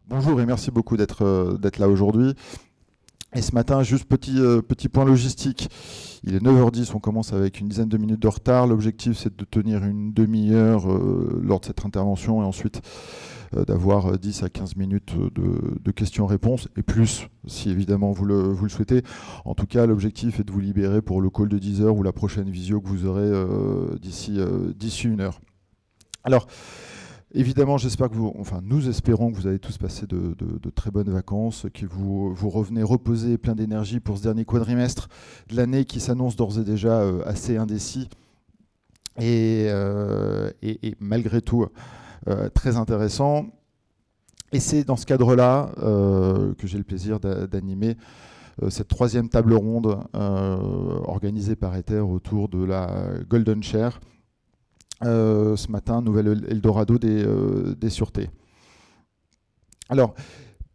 Bonjour et merci beaucoup d'être là aujourd'hui. Et ce matin, juste petit point logistique. Il est 9h10, on commence avec une dizaine de minutes de retard. L'objectif, c'est de tenir une demi-heure lors de cette intervention et ensuite d'avoir 10 à 15 minutes de questions-réponses et plus, si évidemment vous le souhaitez. En tout cas, l'objectif est de vous libérer pour le call de 10h ou la prochaine visio que vous aurez d'ici une heure. Alors, évidemment, j'espère que nous espérons que vous avez tous passé de très bonnes vacances, que vous revenez reposés et plein d'énergie pour ce dernier quadrimestre de l'année qui s'annonce d'ores et déjà assez indécis et malgré tout très intéressant. Et c'est dans ce cadre-là que j'ai le plaisir d'animer cette troisième table ronde organisée par Ether autour de la Golden Share. Ce matin, nouvel Eldorado des sûretés. Alors,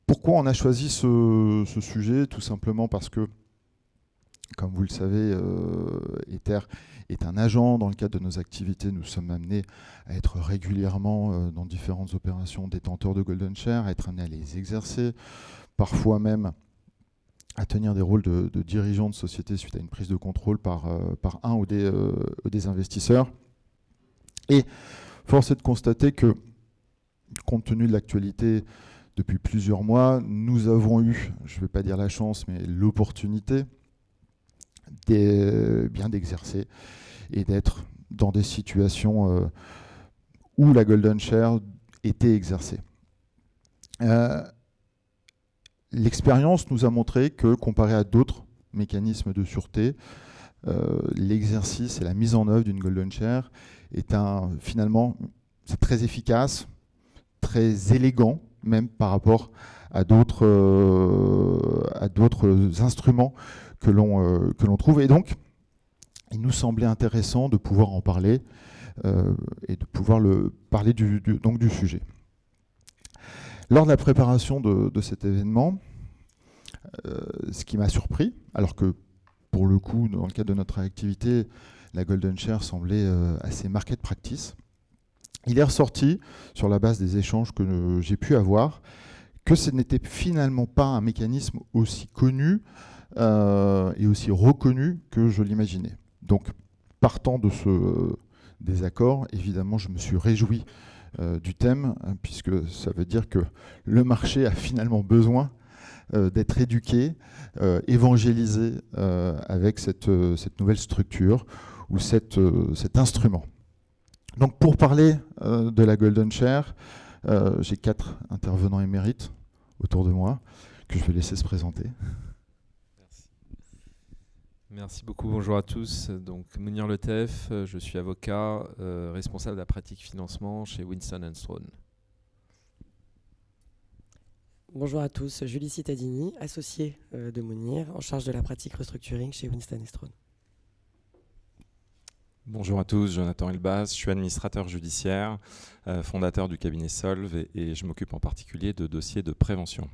pourquoi on a choisi ce sujet? Tout simplement parce que, comme vous le savez, Ether est un agent. Dans le cadre de nos activités, nous sommes amenés à être régulièrement dans différentes opérations détenteurs de Golden Share, à être amenés à les exercer, parfois même à tenir des rôles de dirigeants de société suite à une prise de contrôle par un ou des investisseurs. Et force est de constater que, compte tenu de l'actualité depuis plusieurs mois, nous avons eu, je ne vais pas dire la chance, mais l'opportunité bien d'exercer et d'être dans des situations où la Golden Share était exercée. L'expérience nous a montré que, comparé à d'autres mécanismes de sûreté, l'exercice et la mise en œuvre d'une Golden Share finalement, c'est très efficace, très élégant, même par rapport à d'autres instruments que l'on trouve. Et donc, il nous semblait intéressant de pouvoir en parler et de pouvoir parler du sujet. Lors de la préparation de cet événement, ce qui m'a surpris, alors que pour le coup, dans le cadre de notre activité, la Golden Share semblait assez market practice, il est ressorti, sur la base des échanges que j'ai pu avoir, que ce n'était finalement pas un mécanisme aussi connu et aussi reconnu que je l'imaginais. Donc, partant de ce désaccord, évidemment, je me suis réjoui du thème, puisque ça veut dire que le marché a finalement besoin d'être éduqué, évangélisé avec cette nouvelle structure ou cet instrument. Donc pour parler de la Golden Share, j'ai 4 intervenants émérites autour de moi que je vais laisser se présenter. Merci beaucoup, bonjour à tous. Donc Mounir Letef, je suis avocat, responsable de la pratique financement chez Winston & Strawn. Bonjour à tous, Julie Cittadini, associée de Mounir, en charge de la pratique restructuring chez Winston & Strawn. Bonjour à tous, Jonathan Elbaz, je suis administrateur judiciaire, fondateur du cabinet Solve et je m'occupe en particulier de dossiers de prévention.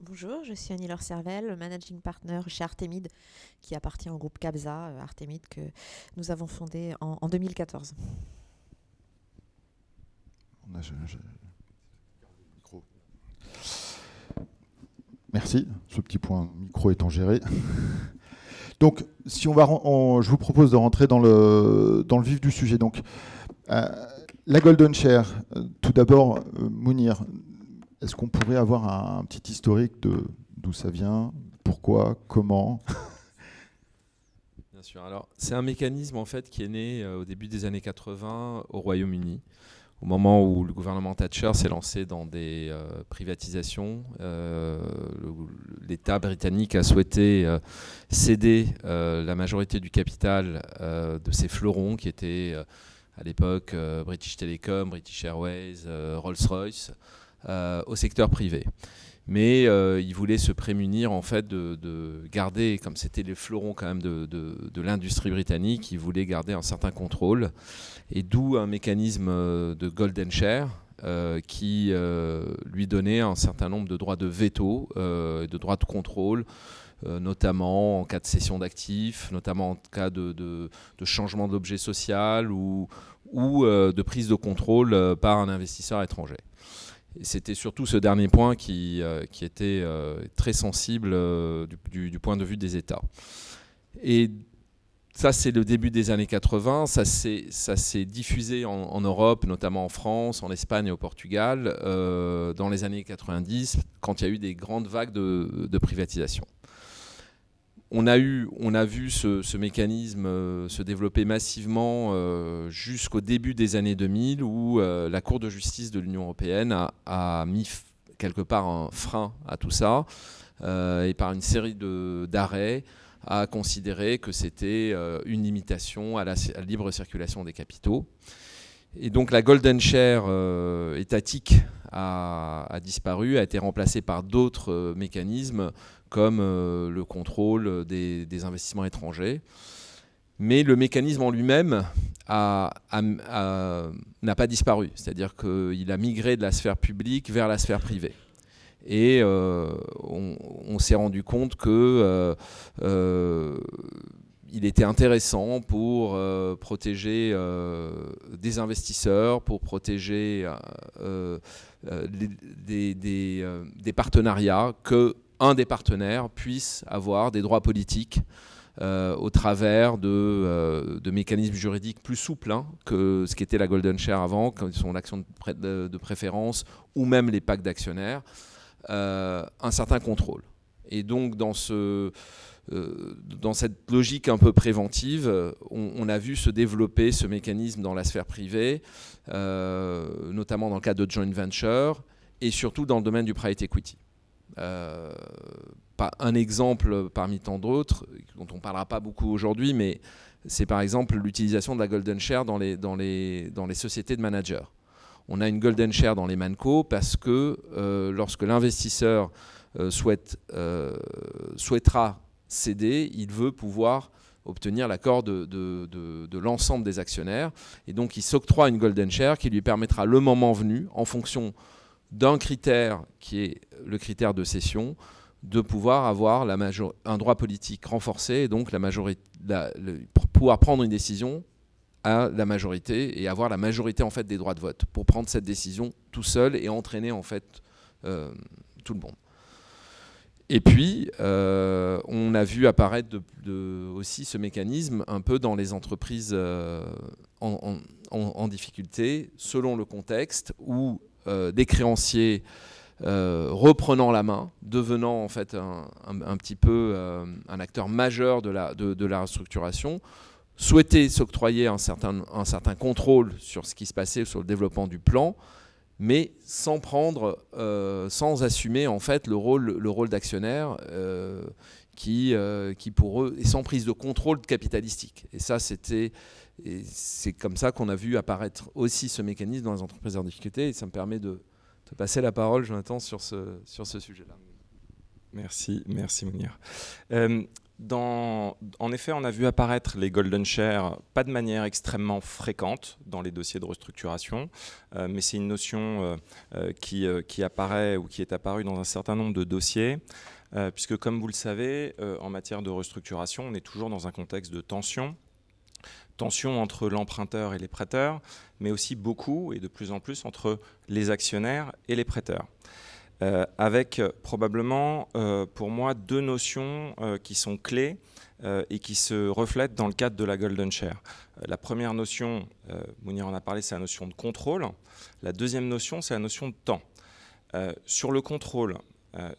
Bonjour, je suis Annie Laure-Cervelle, managing partner chez Artemide, qui appartient au groupe Cabsa, Artemide, que nous avons fondé en 2014. Merci, ce petit point micro étant géré. Donc, si je vous propose de rentrer dans le vif du sujet. Donc, la Golden Share, tout d'abord, Mounir, est-ce qu'on pourrait avoir un petit historique de d'où ça vient, pourquoi, comment? Bien sûr. Alors, c'est un mécanisme en fait qui est né au début des années 80 au Royaume-Uni, au moment où le gouvernement Thatcher s'est lancé dans des privatisations. L'État britannique a souhaité céder la majorité du capital de ses fleurons qui étaient à l'époque British Telecom, British Airways, Rolls-Royce, au secteur privé. Mais il voulait se prémunir en fait de garder, comme c'était les fleurons quand même de l'industrie britannique, il voulait garder un certain contrôle. Et d'où un mécanisme de Golden Share qui lui donnait un certain nombre de droits de veto, de droits de contrôle, notamment en cas de cession d'actifs, notamment en cas de changement d'objet social ou de prise de contrôle par un investisseur étranger. C'était surtout ce dernier point qui était très sensible du point de vue des États. Et ça, c'est le début des années 80. Ça s'est diffusé en Europe, notamment en France, en Espagne et au Portugal, dans les années 90, quand il y a eu des grandes vagues de privatisation. On a vu ce mécanisme se développer massivement jusqu'au début des années 2000, où la Cour de justice de l'Union européenne a mis quelque part un frein à tout ça, et par une série d'arrêts a considéré que c'était une limitation à la libre circulation des capitaux. Et donc la golden share étatique a disparu, a été remplacée par d'autres mécanismes comme le contrôle des investissements étrangers. Mais le mécanisme en lui-même n'a pas disparu, c'est-à-dire qu'il a migré de la sphère publique vers la sphère privée. Et on s'est rendu compte que il était intéressant pour protéger des investisseurs, pour protéger des partenariats, qu'un des partenaires puisse avoir des droits politiques au travers de mécanismes juridiques plus souples que ce qu'était la Golden Share avant, comme sont l'action de préférence ou même les packs d'actionnaires, un certain contrôle. Et donc dans cette logique un peu préventive, on a vu se développer ce mécanisme dans la sphère privée, notamment dans le cadre de joint venture et surtout dans le domaine du private equity. Un exemple parmi tant d'autres, dont on ne parlera pas beaucoup aujourd'hui, mais c'est par exemple l'utilisation de la golden share dans les sociétés de managers. On a une golden share dans les manco parce que lorsque l'investisseur souhaitera céder, il veut pouvoir obtenir l'accord de l'ensemble des actionnaires. Et donc il s'octroie une golden share qui lui permettra le moment venu, en fonction d'un critère qui est le critère de cession, de pouvoir avoir un droit politique renforcé et donc pouvoir prendre une décision à la majorité et avoir la majorité en fait des droits de vote pour prendre cette décision tout seul et entraîner en fait tout le monde. Et puis on a vu apparaître aussi ce mécanisme un peu dans les entreprises en difficulté selon le contexte où des créanciers reprenant la main, devenant en fait un petit peu un acteur majeur de la restructuration, souhaitaient s'octroyer un certain contrôle sur ce qui se passait, sur le développement du plan, mais sans assumer en fait le rôle d'actionnaire qui pour eux est sans prise de contrôle capitalistique. Et ça, c'est comme ça qu'on a vu apparaître aussi ce mécanisme dans les entreprises en difficulté. Et ça me permet de te passer la parole, Jonathan, sur ce sujet-là. Merci Mounir. En effet, on a vu apparaître les golden share, pas de manière extrêmement fréquente dans les dossiers de restructuration, mais c'est une notion qui apparaît ou qui est apparue dans un certain nombre de dossiers, puisque comme vous le savez, en matière de restructuration, on est toujours dans un contexte de tension entre l'emprunteur et les prêteurs, mais aussi beaucoup et de plus en plus entre les actionnaires et les prêteurs. Avec probablement, pour moi, deux notions qui sont clés et qui se reflètent dans le cadre de la golden share. La première notion, Mounir en a parlé, c'est la notion de contrôle. La deuxième notion, c'est la notion de temps. Sur le contrôle,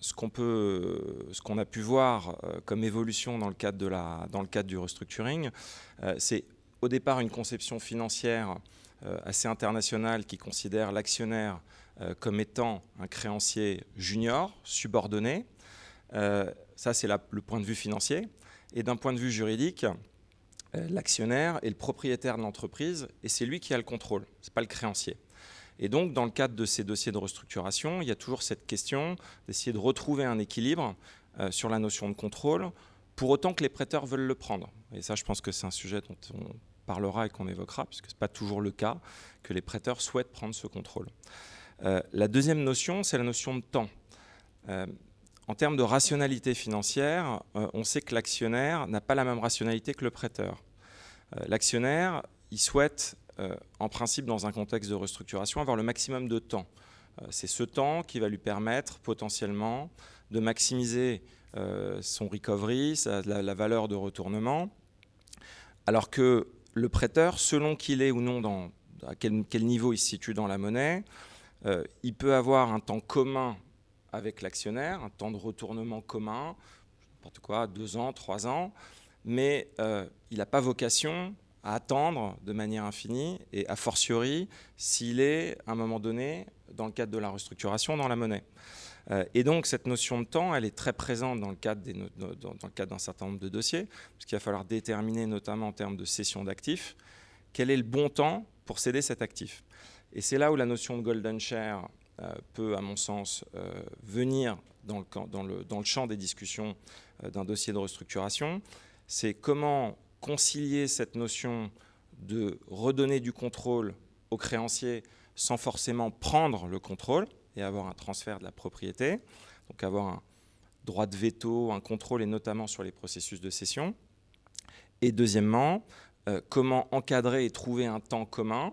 ce qu'on a pu voir comme évolution dans le cadre du restructuring, c'est au départ une conception financière assez internationale qui considère l'actionnaire comme étant un créancier junior, subordonné. Ça, c'est le point de vue financier. Et d'un point de vue juridique, l'actionnaire est le propriétaire de l'entreprise et c'est lui qui a le contrôle, ce n'est pas le créancier. Et donc, dans le cadre de ces dossiers de restructuration, il y a toujours cette question d'essayer de retrouver un équilibre sur la notion de contrôle, pour autant que les prêteurs veulent le prendre. Et ça, je pense que c'est un sujet dont on parlera et qu'on évoquera, puisque ce n'est pas toujours le cas, que les prêteurs souhaitent prendre ce contrôle. La deuxième notion, c'est la notion de temps. En termes de rationalité financière, on sait que l'actionnaire n'a pas la même rationalité que le prêteur. L'actionnaire, il souhaite, en principe, dans un contexte de restructuration, avoir le maximum de temps C'est ce temps qui va lui permettre potentiellement de maximiser son recovery, la valeur de retournement, alors que le prêteur, selon qu'il est ou non à quel niveau il se situe dans la monnaie, il peut avoir un temps commun avec l'actionnaire, un temps de retournement commun, n'importe quoi, 2 ans, 3 ans, mais il n'a pas vocation à attendre de manière infinie, et a fortiori s'il est, à un moment donné, dans le cadre de la restructuration, dans la monnaie. Et donc cette notion de temps, elle est très présente dans le cadre d'un certain nombre de dossiers, puisqu'il va falloir déterminer, notamment en termes de cession d'actifs, quel est le bon temps pour céder cet actif. Et c'est là où la notion de golden share peut, à mon sens, venir dans le champ des discussions d'un dossier de restructuration. C'est comment concilier cette notion de redonner du contrôle aux créanciers sans forcément prendre le contrôle et avoir un transfert de la propriété, donc avoir un droit de veto, un contrôle, et notamment sur les processus de cession. Et deuxièmement, comment encadrer et trouver un temps commun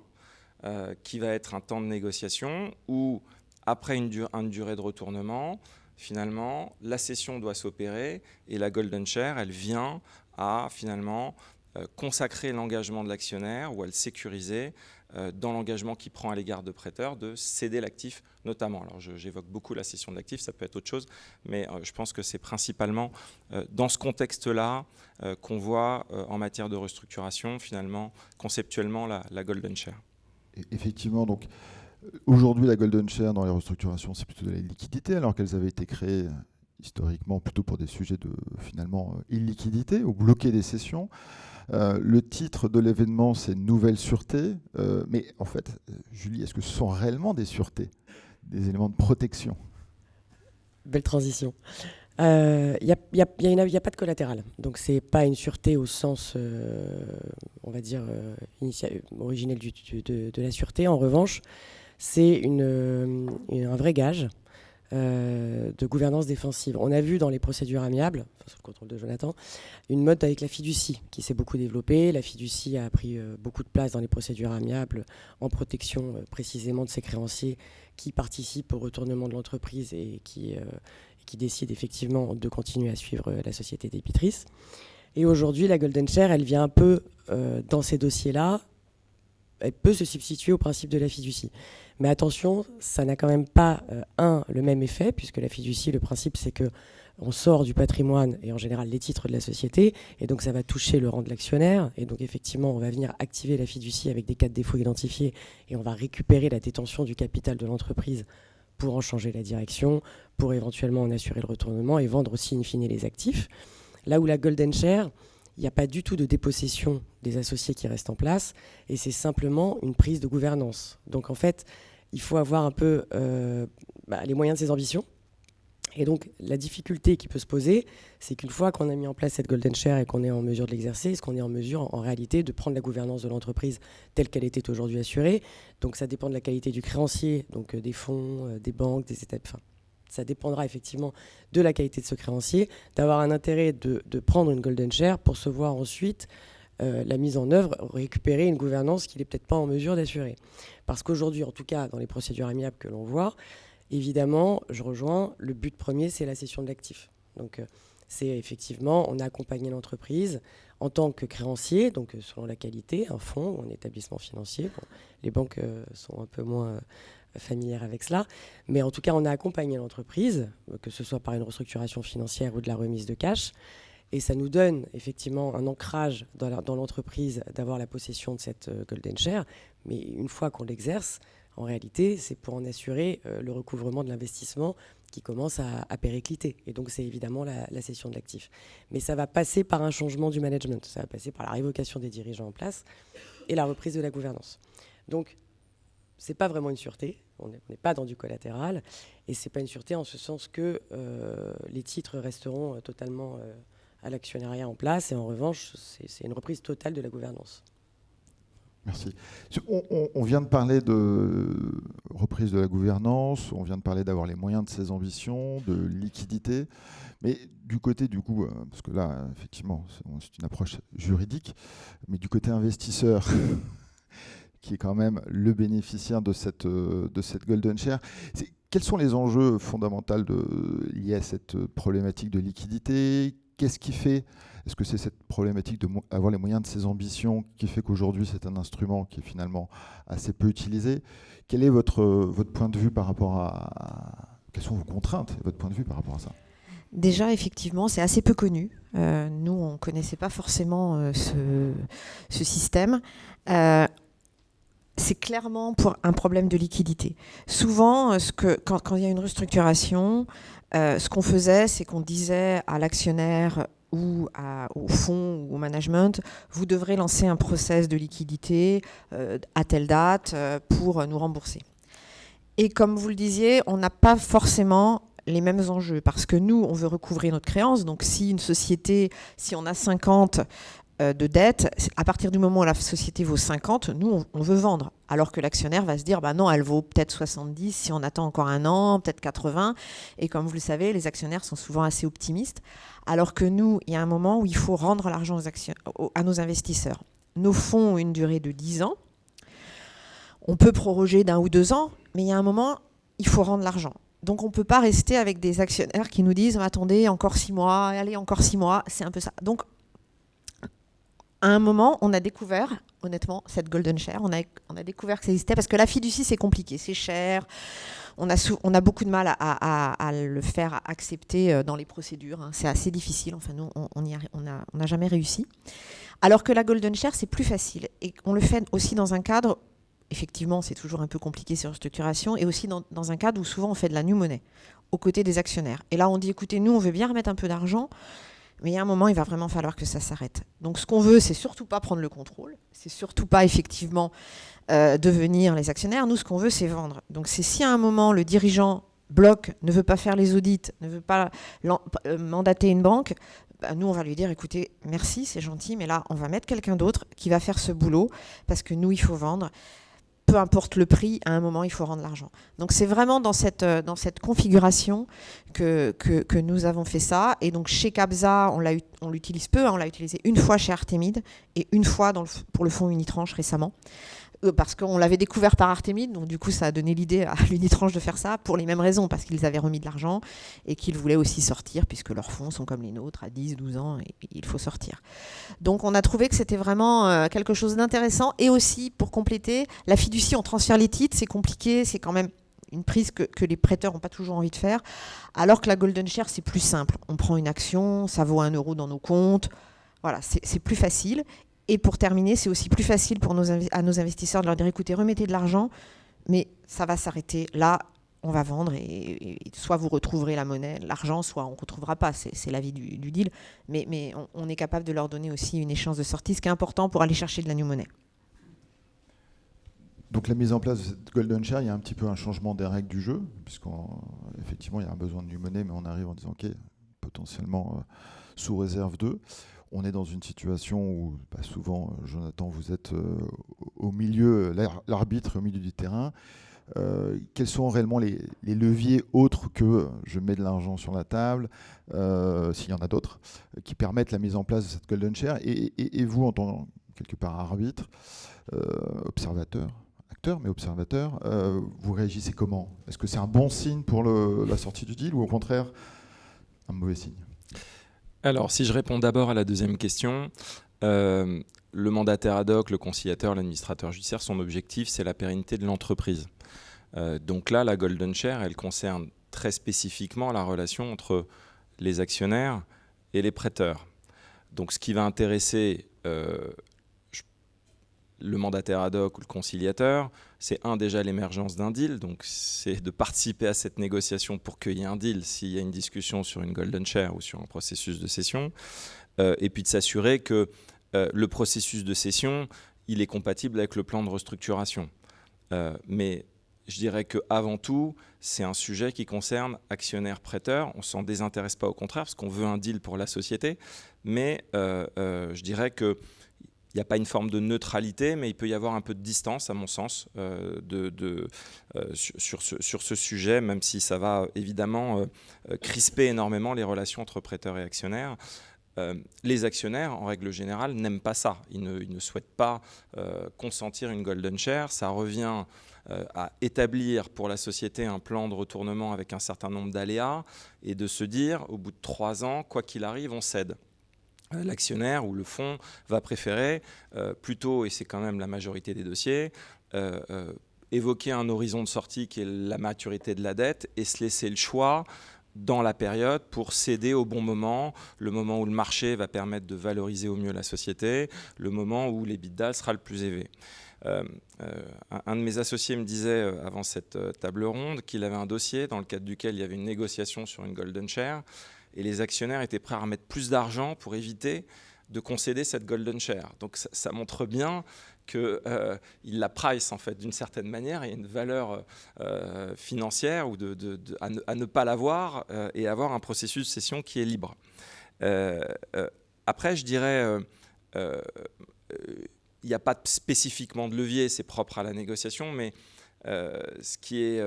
qui va être un temps de négociation où, après une durée de retournement, finalement, la cession doit s'opérer et la golden share, elle vient à finalement consacrer l'engagement de l'actionnaire ou à le sécuriser dans l'engagement qu'il prend à l'égard de prêteurs de céder l'actif notamment. Alors j'évoque beaucoup la cession de l'actif, ça peut être autre chose, mais je pense que c'est principalement dans ce contexte-là qu'on voit en matière de restructuration finalement conceptuellement la golden share. Effectivement, donc aujourd'hui la golden share dans les restructurations c'est plutôt de la liquidité alors qu'elles avaient été créées historiquement plutôt pour des sujets de finalement illiquidité ou bloquer des cessions. Le titre de l'événement, c'est Nouvelle sûreté. Mais en fait, Julie, est-ce que ce sont réellement des sûretés, des éléments de protection? Belle transition. Il n'y a pas de collatéral. Donc, ce n'est pas une sûreté au sens, on va dire, originel de la sûreté. En revanche, c'est un vrai gage de gouvernance défensive. On a vu dans les procédures amiables, sous le contrôle de Jonathan, une mode avec la fiducie qui s'est beaucoup développée. La fiducie a pris beaucoup de place dans les procédures amiables en protection précisément de ses créanciers qui participent au retournement de l'entreprise et qui décident effectivement de continuer à suivre la société débitrice. Et aujourd'hui, la golden share, elle vient un peu dans ces dossiers-là, elle peut se substituer au principe de la fiducie. Mais attention, ça n'a quand même pas, le même effet, puisque la fiducie, le principe, c'est qu'on sort du patrimoine et en général les titres de la société, et donc ça va toucher le rang de l'actionnaire, et donc effectivement, on va venir activer la fiducie avec des cas de défaut identifiés, et on va récupérer la détention du capital de l'entreprise pour en changer la direction, pour éventuellement en assurer le retournement et vendre aussi in fine les actifs. Là où la golden share, il n'y a pas du tout de dépossession des associés qui restent en place et c'est simplement une prise de gouvernance. Donc en fait, il faut avoir un peu les moyens de ses ambitions. Et donc la difficulté qui peut se poser, c'est qu'une fois qu'on a mis en place cette golden share et qu'on est en mesure de l'exercer, est-ce qu'on est en mesure en réalité de prendre la gouvernance de l'entreprise telle qu'elle était aujourd'hui assurée? Donc ça dépend de la qualité du créancier, donc des fonds, des banques, des états... Ça dépendra effectivement de la qualité de ce créancier, d'avoir un intérêt de prendre une golden share pour se voir ensuite la mise en œuvre, récupérer une gouvernance qu'il n'est peut-être pas en mesure d'assurer. Parce qu'aujourd'hui, en tout cas, dans les procédures amiables que l'on voit, évidemment, je rejoins, le but premier, c'est la cession de l'actif. Donc, c'est effectivement, on a accompagné l'entreprise en tant que créancier, donc selon la qualité, un fonds ou un établissement financier. Bon, les banques sont un peu moins... familière avec cela, mais en tout cas on a accompagné l'entreprise, que ce soit par une restructuration financière ou de la remise de cash, et ça nous donne effectivement un ancrage dans l'entreprise d'avoir la possession de cette golden share, mais une fois qu'on l'exerce, en réalité c'est pour en assurer le recouvrement de l'investissement qui commence à péricliter, et donc c'est évidemment la cession de l'actif. Mais ça va passer par un changement du management, ça va passer par la révocation des dirigeants en place et la reprise de la gouvernance. Donc c'est pas vraiment une sûreté, on n'est pas dans du collatéral, et c'est pas une sûreté en ce sens que les titres resteront totalement à l'actionnariat en place, et en revanche, c'est une reprise totale de la gouvernance. Merci. On vient de parler de reprise de la gouvernance, on vient de parler d'avoir les moyens de ses ambitions, de liquidité, mais du côté du coup, parce que là, effectivement, c'est une approche juridique, mais du côté investisseur... qui est quand même le bénéficiaire de cette Golden Share. Quels sont les enjeux fondamentaux liés à cette problématique de liquidité? Qu'est-ce qui fait? Est-ce que c'est cette problématique d'avoir les moyens de ses ambitions qui fait qu'aujourd'hui c'est un instrument qui est finalement assez peu utilisé? Quel est votre point de vue par rapport à... Quelles sont vos contraintes et votre point de vue par rapport à ça? Déjà, effectivement, c'est assez peu connu. Nous, on ne connaissait pas forcément ce système. C'est clairement pour un problème de liquidité. Souvent, quand il y a une restructuration, ce qu'on faisait, c'est qu'on disait à l'actionnaire ou au fonds ou au management, vous devrez lancer un process de liquidité à telle date pour nous rembourser. Et comme vous le disiez, on n'a pas forcément les mêmes enjeux, parce que nous, on veut recouvrir notre créance. Donc si une société, si on a 50 de dette, à partir du moment où la société vaut 50, nous, on veut vendre. Alors que l'actionnaire va se dire, bah non, elle vaut peut-être 70 si on attend encore un an, peut-être 80. Et comme vous le savez, les actionnaires sont souvent assez optimistes. Alors que nous, il y a un moment où il faut rendre l'argent à nos investisseurs. Nos fonds ont une durée de 10 ans. On peut proroger d'1 ou 2 ans, mais il y a un moment, il faut rendre l'argent. Donc on ne peut pas rester avec des actionnaires qui nous disent, attendez, encore 6 mois, allez, encore 6 mois, c'est un peu ça. Donc, à un moment, on a découvert, honnêtement, cette Golden Share, on a découvert que ça existait, parce que la fiducie, c'est compliqué, c'est cher, on a beaucoup de mal à le faire accepter dans les procédures, hein. C'est assez difficile, enfin nous, on n'a jamais réussi. Alors que la Golden Share, c'est plus facile, et on le fait aussi dans un cadre, effectivement, c'est toujours un peu compliqué ces restructurations, et aussi dans un cadre où souvent on fait de la new money, aux côtés des actionnaires. Et là, on dit, écoutez, nous, on veut bien remettre un peu d'argent, mais il y a un moment, il va vraiment falloir que ça s'arrête. Donc ce qu'on veut, c'est surtout pas prendre le contrôle, c'est surtout pas effectivement devenir les actionnaires. Nous, ce qu'on veut, c'est vendre. Donc c'est si à un moment, le dirigeant bloque, ne veut pas faire les audits, ne veut pas mandater une banque, bah, nous, on va lui dire, écoutez, merci, c'est gentil, mais là, on va mettre quelqu'un d'autre qui va faire ce boulot, parce que nous, il faut vendre. Peu importe le prix, à un moment, il faut rendre l'argent. Donc c'est vraiment dans cette configuration que nous avons fait ça. Et donc chez Cabza, on l'utilise peu, hein, on l'a utilisé une fois chez Artemide et une fois pour le fonds Unitranche récemment. Parce qu'on l'avait découvert par Artemide, donc du coup ça a donné l'idée à l'Unitranche de faire ça pour les mêmes raisons, parce qu'ils avaient remis de l'argent et qu'ils voulaient aussi sortir, puisque leurs fonds sont comme les nôtres, à 10, 12 ans, et il faut sortir. Donc on a trouvé que c'était vraiment quelque chose d'intéressant, et aussi, pour compléter, la fiducie, on transfère les titres, c'est compliqué, c'est quand même une prise que les prêteurs n'ont pas toujours envie de faire, alors que la Golden Share, c'est plus simple. On prend une action, ça vaut 1 € dans nos comptes, voilà, c'est plus facile. Et pour terminer, c'est aussi plus facile pour à nos investisseurs de leur dire, écoutez, remettez de l'argent, mais ça va s'arrêter. Là, on va vendre et soit vous retrouverez la monnaie, l'argent, soit on ne retrouvera pas. C'est la vie du deal. Mais on est capable de leur donner aussi une échéance de sortie, ce qui est important pour aller chercher de la new money. Donc la mise en place de cette Golden Share, il y a un petit peu un changement des règles du jeu, puisqu'effectivement, il y a un besoin de new money, mais on arrive en disant, OK, potentiellement sous réserve 2. On est dans une situation où souvent, Jonathan, vous êtes au milieu, l'arbitre au milieu du terrain. Quels sont réellement les leviers autres que je mets de l'argent sur la table, s'il y en a d'autres, qui permettent la mise en place de cette Golden Share, et vous, en tant quelque part arbitre, observateur, acteur, mais observateur, vous réagissez comment? Est-ce que c'est un bon signe pour la sortie du deal, ou au contraire, un mauvais signe? Alors, si je réponds d'abord à la deuxième question, le mandataire ad hoc, le conciliateur, l'administrateur judiciaire, son objectif, c'est la pérennité de l'entreprise. Donc là, la Golden Share, elle concerne très spécifiquement la relation entre les actionnaires et les prêteurs. Donc ce qui va intéresser le mandataire ad hoc ou le conciliateur, c'est déjà l'émergence d'un deal, donc c'est de participer à cette négociation pour qu'il y ait un deal s'il y a une discussion sur une Golden Share ou sur un processus de cession, et puis de s'assurer que le processus de cession, il est compatible avec le plan de restructuration. Mais je dirais qu'avant tout, c'est un sujet qui concerne actionnaires-prêteurs. On ne s'en désintéresse pas, au contraire, parce qu'on veut un deal pour la société, mais je dirais que il n'y a pas une forme de neutralité, mais il peut y avoir un peu de distance, à mon sens, sur ce sujet, même si ça va évidemment crisper énormément les relations entre prêteurs et actionnaires. Les actionnaires, en règle générale, n'aiment pas ça. Ils ne souhaitent pas consentir une golden share. Ça revient à établir pour la société un plan de retournement avec un certain nombre d'aléas et de se dire, au bout de 3 ans, quoi qu'il arrive, on cède. L'actionnaire ou le fonds va préférer plutôt, et c'est quand même la majorité des dossiers, évoquer un horizon de sortie qui est la maturité de la dette et se laisser le choix dans la période pour céder au bon moment, le moment où le marché va permettre de valoriser au mieux la société, le moment où l'EBITDA sera le plus élevé. Un de mes associés me disait avant cette table ronde qu'il avait un dossier dans le cadre duquel il y avait une négociation sur une golden share et les actionnaires étaient prêts à remettre plus d'argent pour éviter de concéder cette golden share. Donc ça montre bien qu'il la price en fait d'une certaine manière, il y a une valeur financière ou à ne pas l'avoir et avoir un processus de cession qui est libre. Après, je dirais, il n'y a pas spécifiquement de levier, c'est propre à la négociation, mais ce qui est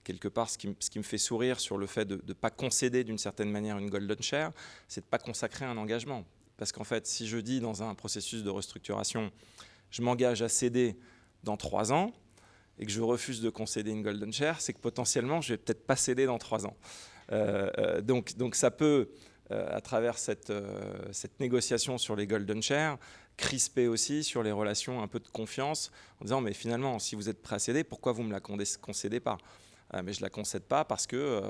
quelque part ce qui me fait sourire sur le fait de ne pas concéder d'une certaine manière une golden share, c'est de ne pas consacrer un engagement. Parce qu'en fait, si je dis dans un processus de restructuration, je m'engage à céder dans 3 ans et que je refuse de concéder une golden share, c'est que potentiellement, je ne vais peut-être pas céder dans 3 ans. Donc ça peut, à travers cette négociation sur les golden shares, crisper aussi sur les relations un peu de confiance en disant mais finalement, si vous êtes prêt à céder, pourquoi vous ne me la concédez pas ? Mais je ne la concède pas parce que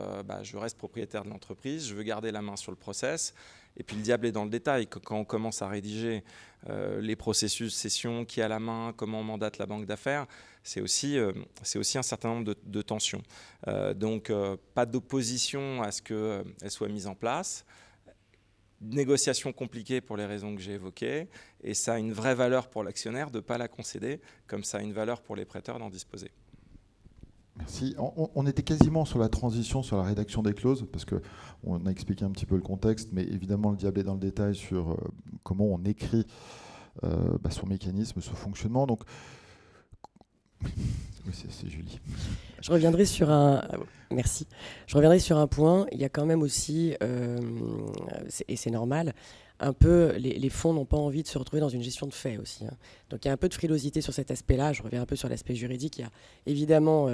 je reste propriétaire de l'entreprise, je veux garder la main sur le process. Et puis le diable est dans le détail. Quand on commence à rédiger les processus de cession, qui a la main, comment on mandate la banque d'affaires, c'est aussi un certain nombre de tensions. Donc pas d'opposition à ce qu'elle soit mise en place. Négociation compliquée pour les raisons que j'ai évoquées. Et ça a une vraie valeur pour l'actionnaire de ne pas la concéder, comme ça a une valeur pour les prêteurs d'en disposer. Merci. On était quasiment sur la transition, sur la rédaction des clauses, parce qu'on a expliqué un petit peu le contexte, mais évidemment, le diable est dans le détail sur comment on écrit son mécanisme, son fonctionnement. Donc, oui, c'est Julie. Je reviendrai sur un... Merci. Je reviendrai sur un point. Il y a quand même aussi, et c'est normal, un peu, les fonds n'ont pas envie de se retrouver dans une gestion de fait aussi. Hein. Donc il y a un peu de frilosité sur cet aspect-là. Je reviens un peu sur l'aspect juridique. Il y a, évidemment,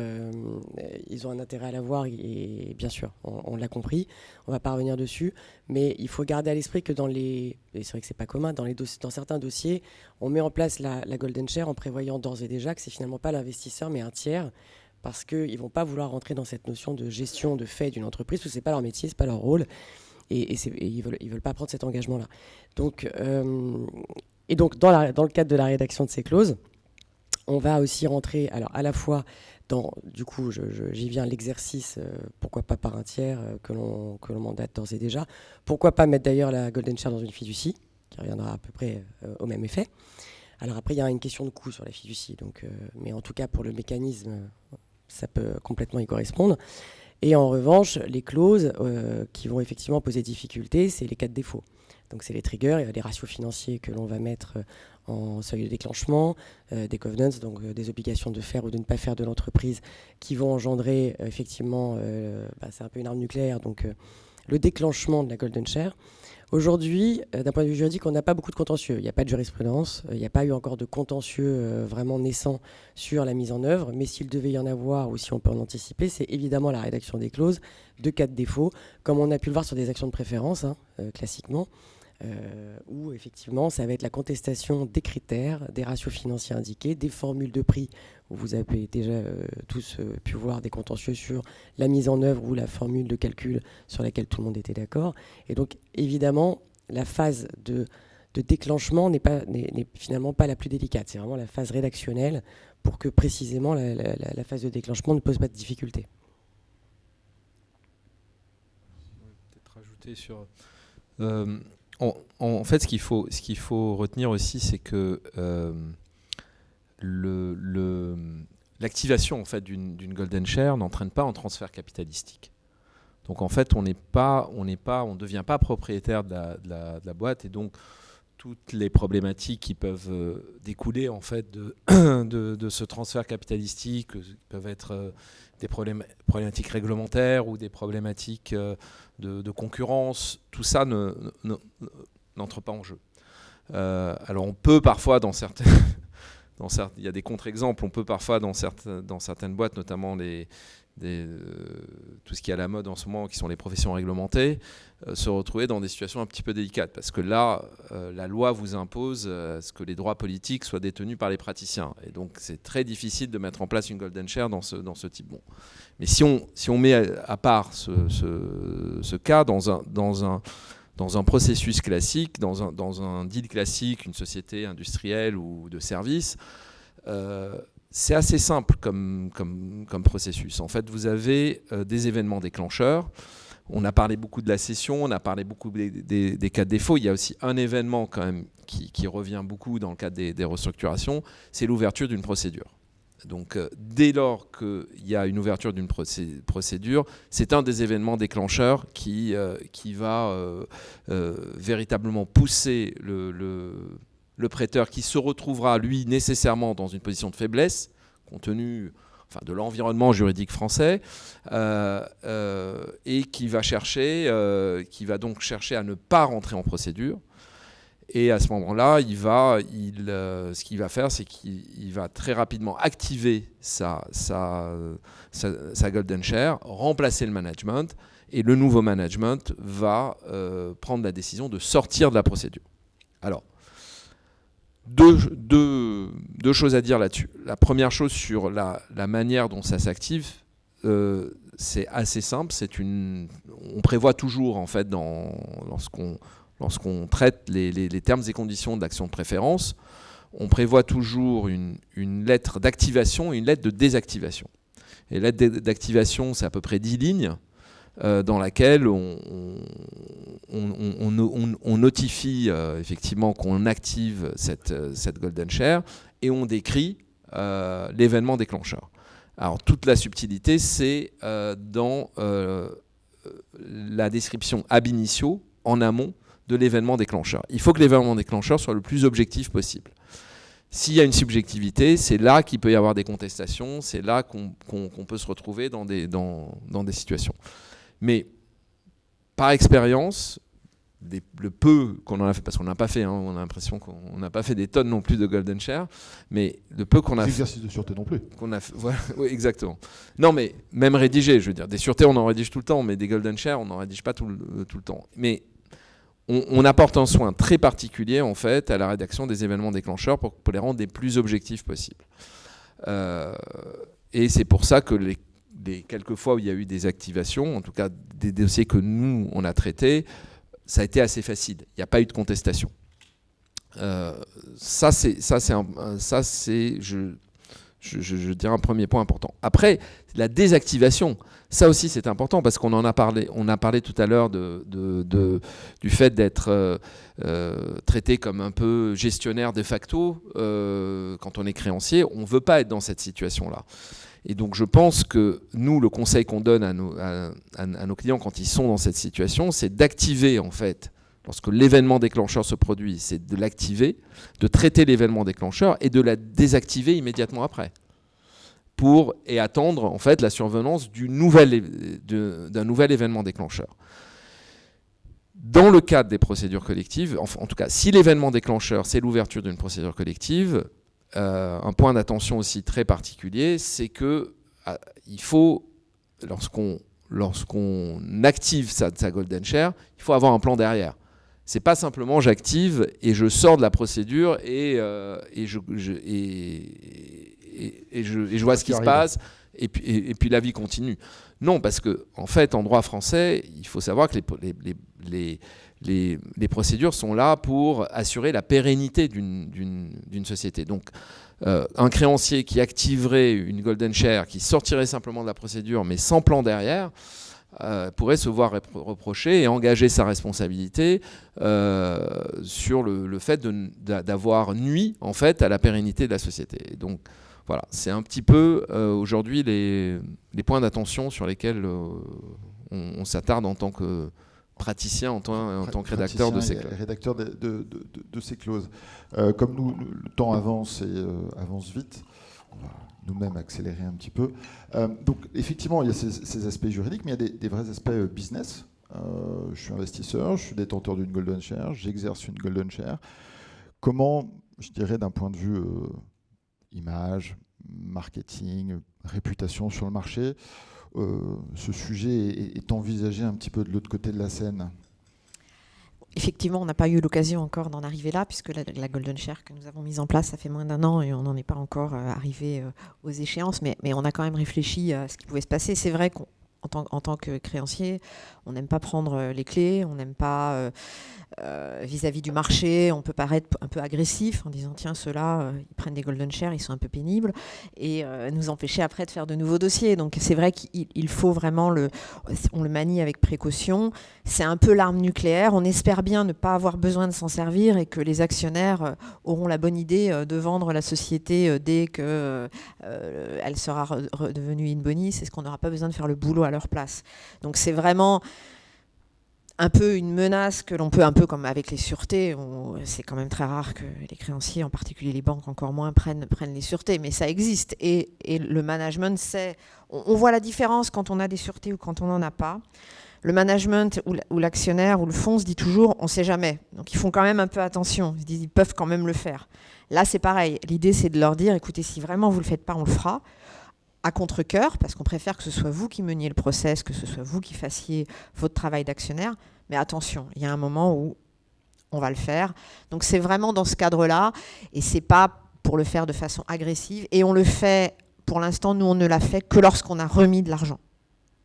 ils ont un intérêt à l'avoir et bien sûr, on l'a compris. On ne va pas revenir dessus. Mais il faut garder à l'esprit que et c'est vrai que ce n'est pas commun, dans certains dossiers, on met en place la golden share en prévoyant d'ores et déjà que ce n'est finalement pas l'investisseur mais un tiers, parce qu'ils ne vont pas vouloir rentrer dans cette notion de gestion de fait d'une entreprise, parce que ce n'est pas leur métier, ce n'est pas leur rôle. Et ils veulent pas prendre cet engagement-là. Donc, dans le cadre de la rédaction de ces clauses, on va aussi rentrer, alors à la fois dans, du coup, j'y viens, l'exercice, pourquoi pas par un tiers que l'on mandate d'ores et déjà. Pourquoi pas mettre d'ailleurs la golden share dans une fiducie, qui reviendra à peu près au même effet. Alors après, il y a une question de coût sur la fiducie, donc, mais en tout cas pour le mécanisme, ça peut complètement y correspondre. Et en revanche, les clauses qui vont effectivement poser difficulté, c'est les cas de défaut. Donc c'est les triggers, il y a des ratios financiers que l'on va mettre en seuil de déclenchement, des covenants, donc des obligations de faire ou de ne pas faire de l'entreprise qui vont engendrer effectivement, c'est un peu une arme nucléaire, donc le déclenchement de la golden share. Aujourd'hui, d'un point de vue juridique, on n'a pas beaucoup de contentieux. Il n'y a pas de jurisprudence, il n'y a pas eu encore de contentieux vraiment naissant sur la mise en œuvre, mais s'il devait y en avoir ou si on peut en anticiper, c'est évidemment la rédaction des clauses de cas de défaut, comme on a pu le voir sur des actions de préférence, classiquement, où effectivement ça va être la contestation des critères, des ratios financiers indiqués, des formules de prix, où vous avez déjà tous pu voir des contentieux sur la mise en œuvre ou la formule de calcul sur laquelle tout le monde était d'accord. Et donc évidemment la phase de déclenchement n'est finalement pas la plus délicate, c'est vraiment la phase rédactionnelle pour que précisément la phase de déclenchement ne pose pas de difficultés. Peut-être rajouter sur... En fait, ce qu'il faut retenir aussi, c'est que l'activation en fait, d'une golden share n'entraîne pas un transfert capitalistique. Donc en fait, on ne devient pas propriétaire de la boîte, et donc toutes les problématiques qui peuvent découler en fait de ce transfert capitalistique peuvent être des problématiques réglementaires ou des problématiques de concurrence. Tout ça n'entre pas en jeu. Alors on peut parfois dans certaines... il y a des contre-exemples, on peut parfois dans certaines boîtes, notamment tout ce qui est à la mode en ce moment, qui sont les professions réglementées, se retrouver dans des situations un petit peu délicates. Parce que là, la loi vous impose à ce que les droits politiques soient détenus par les praticiens. Et donc c'est très difficile de mettre en place une golden share dans ce type. Bon. Mais si on met à part ce cas dans un processus classique, dans un deal classique, une société industrielle ou de service, c'est assez simple comme processus. En fait, vous avez des événements déclencheurs. On a parlé beaucoup de la cession, on a parlé beaucoup des cas de défaut. Il y a aussi un événement quand même qui revient beaucoup dans le cadre des restructurations, c'est l'ouverture d'une procédure. Donc dès lors qu'il y a une ouverture d'une procédure, c'est un des événements déclencheurs qui va véritablement pousser le prêteur, qui se retrouvera lui nécessairement dans une position de faiblesse, compte tenu de l'environnement juridique français, et qui va donc chercher à ne pas rentrer en procédure. Et à ce moment-là, ce qu'il va faire, c'est qu'il va très rapidement activer sa golden share, remplacer le management, et le nouveau management va prendre la décision de sortir de la procédure. Alors, deux choses à dire là-dessus. La première chose sur la manière dont ça s'active, c'est assez simple. On prévoit toujours, en fait, lorsqu'on traite les termes et conditions de l'action de préférence, on prévoit toujours une lettre d'activation et une lettre de désactivation. Et la lettre d'activation, c'est à peu près 10 lignes, dans laquelle on notifie effectivement qu'on active cette golden share, et on décrit l'événement déclencheur. Alors toute la subtilité, c'est dans la description ab initio, en amont, de l'événement déclencheur. Il faut que l'événement déclencheur soit le plus objectif possible. S'il y a une subjectivité, c'est là qu'il peut y avoir des contestations, c'est là qu'on peut se retrouver dans des situations. Mais par expérience, le peu qu'on en a fait, parce qu'on n'a pas fait, on a l'impression qu'on n'a pas fait des tonnes non plus de golden share, mais le peu qu'on a fait... Exercice de sûreté non plus. Voilà, oui, exactement. Non, mais même rédigé, je veux dire, des sûretés, on en rédige tout le temps, mais des golden share, on n'en rédige pas tout le temps. Mais on apporte un soin très particulier, en fait, à la rédaction des événements déclencheurs pour les rendre les plus objectifs possibles. Et c'est pour ça que les quelques fois où il y a eu des activations, en tout cas des dossiers que nous, on a traités, ça a été assez facile. Il n'y a pas eu de contestation. Ça, c'est je dirais un premier point important. Après, la désactivation, ça aussi c'est important parce qu'on en a parlé. On a parlé tout à l'heure du fait d'être traité comme un peu gestionnaire de facto quand on est créancier. On ne veut pas être dans cette situation-là. Et donc je pense que nous, le conseil qu'on donne à nos clients quand ils sont dans cette situation, c'est d'activer en fait, lorsque l'événement déclencheur se produit, c'est de l'activer, de traiter l'événement déclencheur et de la désactiver immédiatement après, et attendre en fait la survenance d'un nouvel événement déclencheur. Dans le cadre des procédures collectives, en tout cas, si l'événement déclencheur, c'est l'ouverture d'une procédure collective, un point d'attention aussi très particulier, c'est que il faut, lorsqu'on active sa golden share, il faut avoir un plan derrière. C'est pas simplement j'active et je sors de la procédure et je vois ce qui se passe et puis la vie continue. Non, parce que en fait, en droit français, il faut savoir que les procédures sont là pour assurer la pérennité d'une société. Donc, un créancier qui activerait une golden share, qui sortirait simplement de la procédure, mais sans plan derrière, pourrait se voir reprocher et engager sa responsabilité sur le fait d'avoir nui en fait, à la pérennité de la société. Et donc, voilà, c'est un petit peu aujourd'hui les points d'attention sur lesquels on s'attarde en tant que praticien, en tant que rédacteur de ces clauses. Rédacteur de ces clauses. Comme le temps avance et avance vite, on va nous-mêmes accélérer un petit peu. Donc effectivement, il y a ces aspects juridiques, mais il y a des vrais aspects business. je suis investisseur, je suis détenteur d'une golden share, j'exerce une golden share. Comment, je dirais d'un point de vue image, marketing, réputation sur le marché, ce sujet est envisagé un petit peu de l'autre côté de la scène? Effectivement, on n'a pas eu l'occasion encore d'en arriver là, puisque la Golden Share que nous avons mise en place, ça fait moins d'1 an et on n'en est pas encore arrivé aux échéances, mais on a quand même réfléchi à ce qui pouvait se passer. C'est vrai qu'en tant que créancier, on n'aime pas prendre les clés, on n'aime pas, vis-à-vis du marché, on peut paraître un peu agressif en disant tiens, ceux-là, ils prennent des Golden Share, ils sont un peu pénibles, et nous empêcher après de faire de nouveaux dossiers. Donc c'est vrai qu'il faut vraiment on le manie avec précaution. C'est un peu l'arme nucléaire. On espère bien ne pas avoir besoin de s'en servir et que les actionnaires auront la bonne idée de vendre la société dès qu'elle sera redevenue in boni. C'est ce qu'on n'aura pas besoin de faire le boulot à leur place. Donc c'est vraiment un peu une menace que l'on peut, un peu comme avec les sûretés, c'est quand même très rare que les créanciers, en particulier les banques encore moins, prennent les sûretés, mais ça existe. Et le management, on voit la différence quand on a des sûretés ou quand on n'en a pas. Le management ou l'actionnaire ou le fonds se dit toujours, on ne sait jamais. Donc ils font quand même un peu attention, ils se disent, ils peuvent quand même le faire. Là, c'est pareil. L'idée, c'est de leur dire, écoutez, si vraiment vous ne le faites pas, on le fera. À contre-cœur, parce qu'on préfère que ce soit vous qui meniez le process, que ce soit vous qui fassiez votre travail d'actionnaire. Mais attention, il y a un moment où on va le faire. Donc c'est vraiment dans ce cadre-là, et c'est pas pour le faire de façon agressive. Et on le fait, pour l'instant, nous, on ne l'a fait que lorsqu'on a remis de l'argent.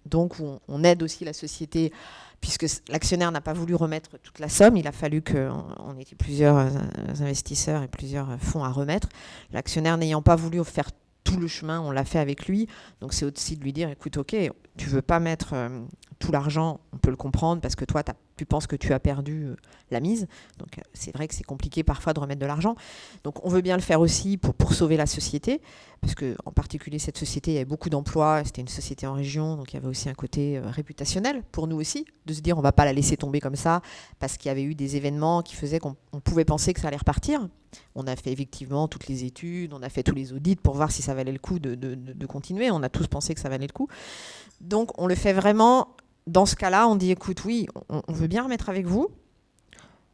Donc on aide aussi la société, puisque l'actionnaire n'a pas voulu remettre toute la somme. Il a fallu qu'on ait plusieurs investisseurs et plusieurs fonds à remettre. L'actionnaire n'ayant pas voulu faire tout le chemin, on l'a fait avec lui. Donc c'est aussi de lui dire, écoute, ok, tu veux pas mettre tout l'argent, on peut le comprendre, parce que toi, tu penses que tu as perdu la mise. Donc c'est vrai que c'est compliqué parfois de remettre de l'argent. Donc on veut bien le faire aussi pour sauver la société, parce qu'en particulier cette société, il y avait beaucoup d'emplois, c'était une société en région, donc il y avait aussi un côté réputationnel pour nous aussi, de se dire on va pas la laisser tomber comme ça, parce qu'il y avait eu des événements qui faisaient qu'on pouvait penser que ça allait repartir. On a fait effectivement toutes les études, on a fait tous les audits pour voir si ça valait le coup de continuer. On a tous pensé que ça valait le coup. Donc on le fait vraiment, dans ce cas-là, on dit écoute, oui, on veut bien remettre avec vous,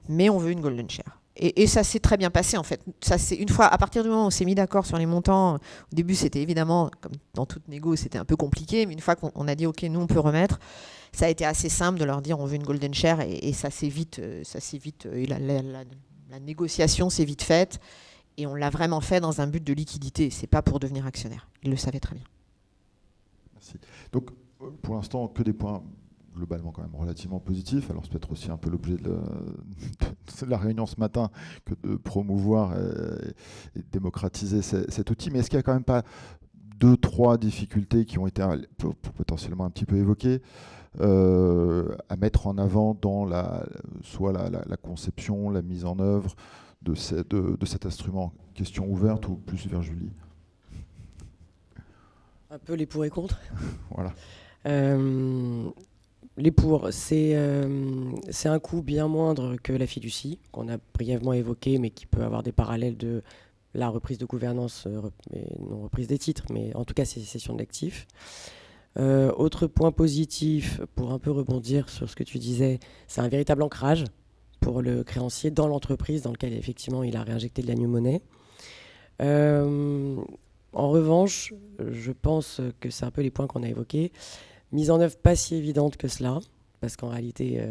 mais on veut une golden share. Et ça s'est très bien passé en fait. Ça, c'est une fois, à partir du moment où on s'est mis d'accord sur les montants, au début c'était évidemment, comme dans toute négo, c'était un peu compliqué, mais une fois qu'on a dit ok, nous on peut remettre, ça a été assez simple de leur dire on veut une golden share, et ça s'est vite, la négociation s'est vite faite, et on l'a vraiment fait dans un but de liquidité. C'est pas pour devenir actionnaire. Ils le savaient très bien. Merci. Donc pour l'instant, que des points globalement quand même relativement positif. Alors c'est peut-être aussi un peu l'objet de la réunion ce matin, que de promouvoir et de démocratiser cet outil. Mais est-ce qu'il n'y a quand même pas 2-3 difficultés qui ont été potentiellement un petit peu évoquées à mettre en avant dans soit la conception, la mise en œuvre de cet instrument? Question ouverte ou plus vers Julie? Un peu les pour et contre. Voilà. Les pour, c'est un coût bien moindre que la fiducie, qu'on a brièvement évoqué, mais qui peut avoir des parallèles de la reprise de gouvernance, non reprise des titres, mais en tout cas c'est cession de l'actif. Autre point positif, pour un peu rebondir sur ce que tu disais, c'est un véritable ancrage pour le créancier dans l'entreprise dans laquelle effectivement il a réinjecté de la new money. En revanche, je pense que c'est un peu les points qu'on a évoqués. Mise en œuvre pas si évidente que cela, parce qu'en réalité,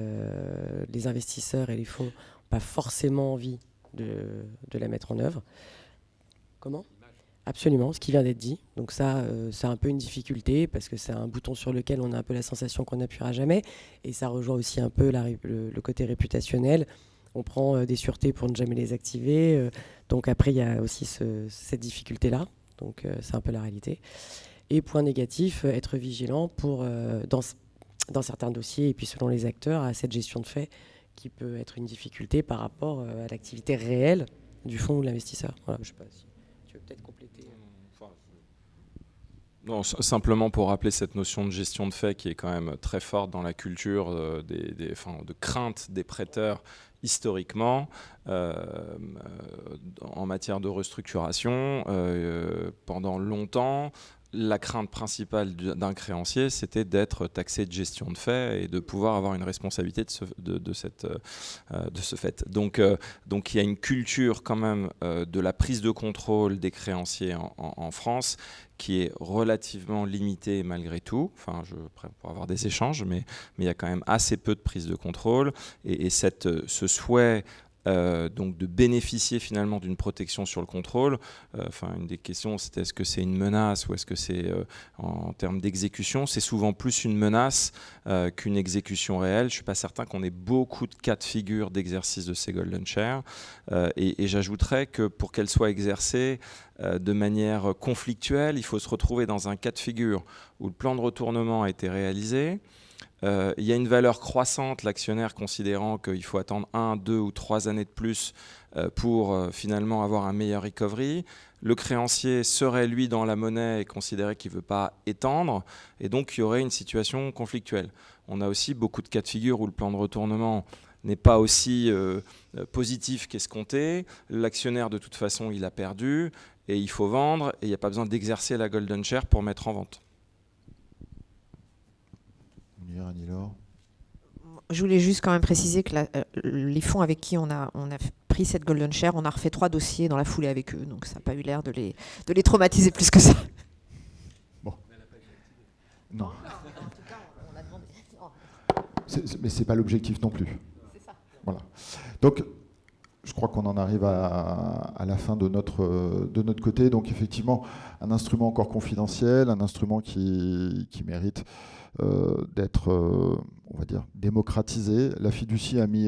les investisseurs et les fonds n'ont pas forcément envie de la mettre en œuvre. Comment ? Absolument, ce qui vient d'être dit. Donc ça, c'est un peu une difficulté, parce que c'est un bouton sur lequel on a un peu la sensation qu'on n'appuiera jamais, et ça rejoint aussi un peu le côté réputationnel. On prend des sûretés pour ne jamais les activer, donc après il y a aussi cette difficulté-là, donc c'est un peu la réalité. Et point négatif, être vigilant pour, dans certains dossiers, et puis selon les acteurs, à cette gestion de fait qui peut être une difficulté par rapport à l'activité réelle du fonds ou de l'investisseur. Voilà, je ne sais pas si tu veux peut-être compléter. Non, simplement pour rappeler cette notion de gestion de fait qui est quand même très forte dans la culture de crainte des prêteurs historiquement en matière de restructuration. Pendant longtemps, la crainte principale d'un créancier, c'était d'être taxé de gestion de fait et de pouvoir avoir une responsabilité de ce fait. Donc il y a une culture quand même de la prise de contrôle des créanciers en France qui est relativement limitée malgré tout. Enfin, je pourrais avoir des échanges, mais il y a quand même assez peu de prise de contrôle. Et ce souhait donc de bénéficier finalement d'une protection sur le contrôle. Une des questions, c'était est-ce que c'est une menace ou est-ce que c'est en termes d'exécution? C'est souvent plus une menace qu'une exécution réelle. Je ne suis pas certain qu'on ait beaucoup de cas de figure d'exercice de ces golden shares. Et j'ajouterais que pour qu'elles soient exercées de manière conflictuelle, il faut se retrouver dans un cas de figure où le plan de retournement a été réalisé. Il y a une valeur croissante, l'actionnaire considérant qu'il faut attendre 1, 2 ou 3 années de plus pour finalement avoir un meilleur recovery. Le créancier serait lui dans la monnaie et considérait qu'il ne veut pas étendre, et donc il y aurait une situation conflictuelle. On a aussi beaucoup de cas de figure où le plan de retournement n'est pas aussi positif qu'escompté. L'actionnaire, de toute façon, il a perdu et il faut vendre, et il n'y a pas besoin d'exercer la golden share pour mettre en vente. Je voulais juste quand même préciser que les fonds avec qui on a pris cette golden share, on a refait 3 dossiers dans la foulée avec eux, donc ça n'a pas eu l'air de les traumatiser plus que ça. Bon. Non. Mais c'est pas l'objectif non plus. C'est ça. Voilà. Donc, je crois qu'on en arrive à la fin de notre côté. Donc, effectivement, un instrument encore confidentiel, un instrument qui mérite d'être, on va dire, démocratisé. La fiducie a mis